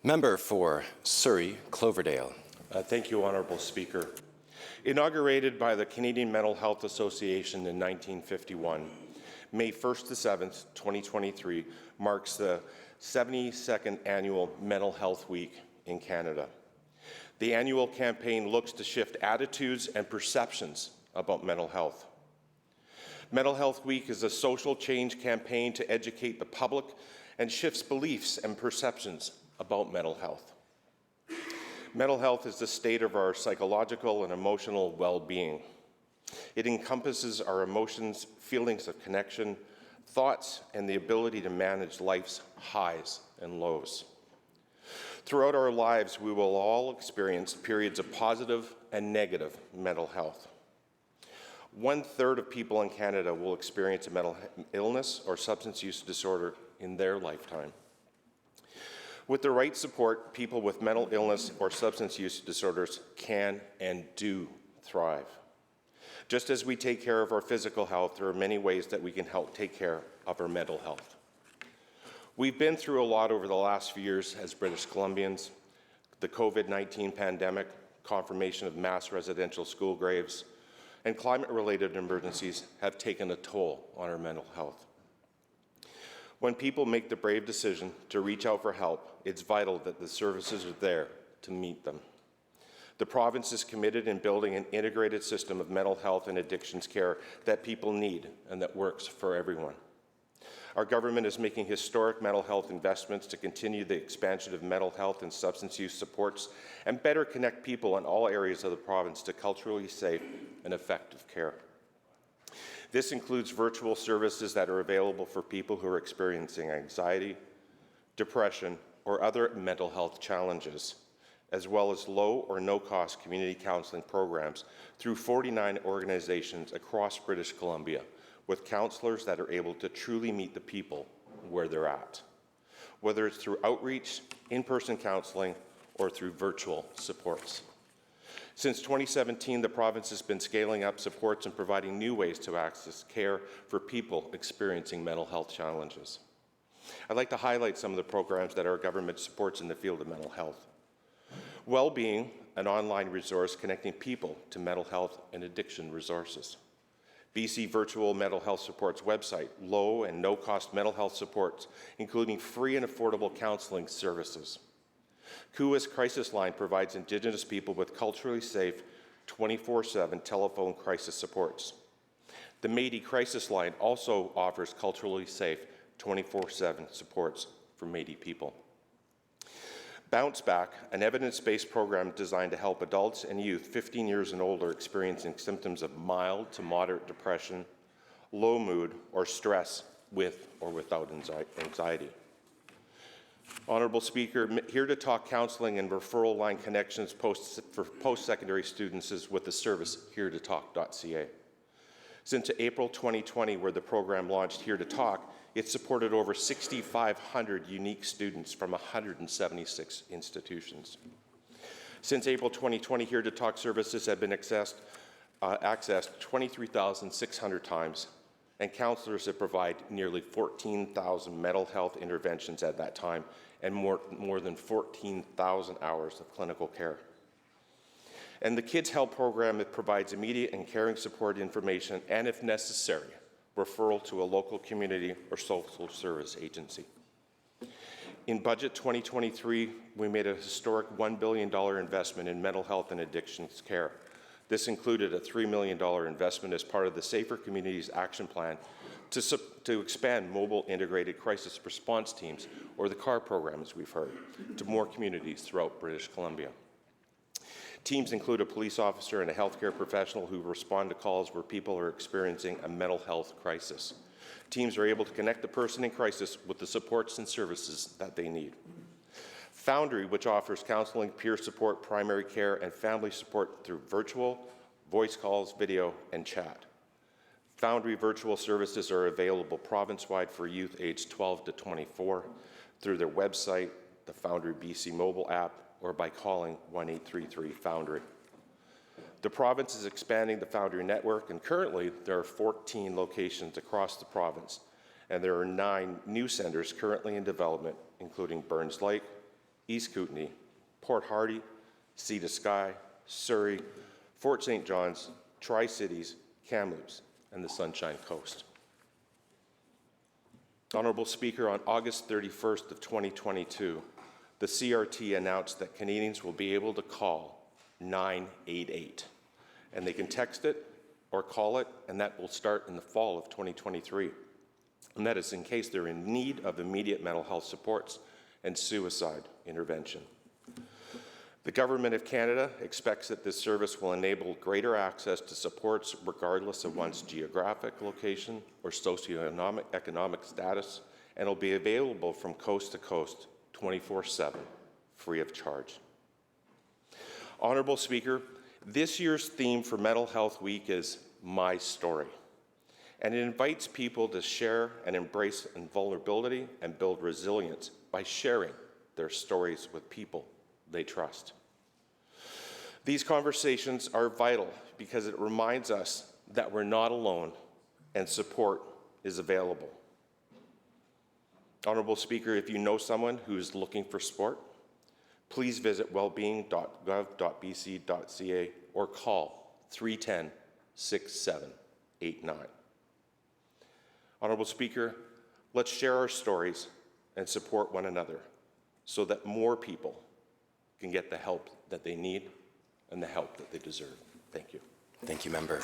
Member for Surrey Cloverdale. Thank you, Honourable Speaker. Inaugurated by the Canadian Mental Health Association in 1951, May 1st to 7th, 2023 marks the 72nd annual Mental Health Week in Canada. The annual campaign looks to shift attitudes and perceptions about mental health. Mental Health Week is a social change campaign to educate the public and shifts beliefs and perceptions about mental health. Mental health is the state of our psychological and emotional well-being. It encompasses our emotions, feelings of connection, thoughts, and the ability to manage life's highs and lows. Throughout our lives, we will all experience periods of positive and negative mental health. 1/3 of people in Canada will experience a mental illness or substance use disorder in their lifetime. With the right support, people with mental illness or substance use disorders can and do thrive. Just as we take care of our physical health, there are many ways that we can help take care of our mental health. We've been through a lot over the last few years as British Columbians. The COVID-19 pandemic, confirmation of mass residential school graves, and climate-related emergencies have taken a toll on our mental health. When people make the brave decision to reach out for help, it's vital that the services are there to meet them. The province is committed in building an integrated system of mental health and addictions care that people need and that works for everyone. Our government is making historic mental health investments to continue the expansion of mental health and substance use supports and better connect people in all areas of the province to culturally safe and effective care. This includes virtual services that are available for people who are experiencing anxiety, depression, or other mental health challenges, as well as low or no-cost community counselling programs through 49 organizations across British Columbia, with counselors that are able to truly meet the people where they're at, whether it's through outreach, in-person counseling, or through virtual supports. Since 2017, the province has been scaling up supports and providing new ways to access care for people experiencing mental health challenges. I'd like to highlight some of the programs that our government supports in the field of mental health. Wellbeing, an online resource connecting people to mental health and addiction resources. BC Virtual Mental Health Supports website, low and no-cost mental health supports, including free and affordable counseling services. CUA's Crisis Line provides Indigenous people with culturally safe 24/7 telephone crisis supports. The Métis Crisis Line also offers culturally safe 24/7 supports for Métis people. Bounce Back, an evidence-based program designed to help adults and youth 15 years and older experiencing symptoms of mild to moderate depression, low mood, or stress with or without anxiety. Honourable Speaker, Here to Talk counselling and referral line connections for post-secondary students is with the service heretotalk.ca. Since April 2020, where the program launched Here to Talk, it's supported over 6,500 unique students from 176 institutions. Since April 2020, Here to Talk services have been accessed 23,600 times, and counselors have provided nearly 14,000 mental health interventions at that time and more than 14,000 hours of clinical care. And the Kids Help program, it provides immediate and caring support information and, if necessary, referral to a local community or social service agency. In Budget 2023, we made a historic $1 billion investment in mental health and addictions care. This included a $3 million investment as part of the Safer Communities Action Plan to expand mobile integrated crisis response teams, or the CAR program, as we've heard, to more communities throughout British Columbia. Teams include a police officer and a healthcare professional who respond to calls where people are experiencing a mental health crisis. Teams are able to connect the person in crisis with the supports and services that they need. Foundry, which offers counseling, peer support, primary care, and family support through virtual, voice calls, video, and chat. Foundry virtual services are available province-wide for youth aged 12 to 24 through their website, the Foundry BC mobile app, or by calling 1-833-FOUNDRY. The province is expanding the Foundry network, and currently there are 14 locations across the province, and there are 9 new centres currently in development, including Burns Lake, East Kootenay, Port Hardy, Sea to Sky, Surrey, Fort St. John's, Tri-Cities, Kamloops, and the Sunshine Coast. Honourable Speaker, on August 31st of 2022, the CRT announced that Canadians will be able to call 988, and they can text it or call it, and that will start in the fall of 2023. And that is in case they're in need of immediate mental health supports and suicide intervention. The Government of Canada expects that this service will enable greater access to supports regardless of one's geographic location or socioeconomic status, and will be available from coast to coast 24/7, free of charge. Honourable Speaker, this year's theme for Mental Health Week is My Story, and it invites people to share and embrace vulnerability and build resilience by sharing their stories with people they trust. These conversations are vital because it reminds us that we're not alone and support is available. Honourable Speaker, if you know someone who is looking for support, please visit wellbeing.gov.bc.ca or call 310-6789. Honourable Speaker, let's share our stories and support one another so that more people can get the help that they need and the help that they deserve. Thank you. Thank you, Member.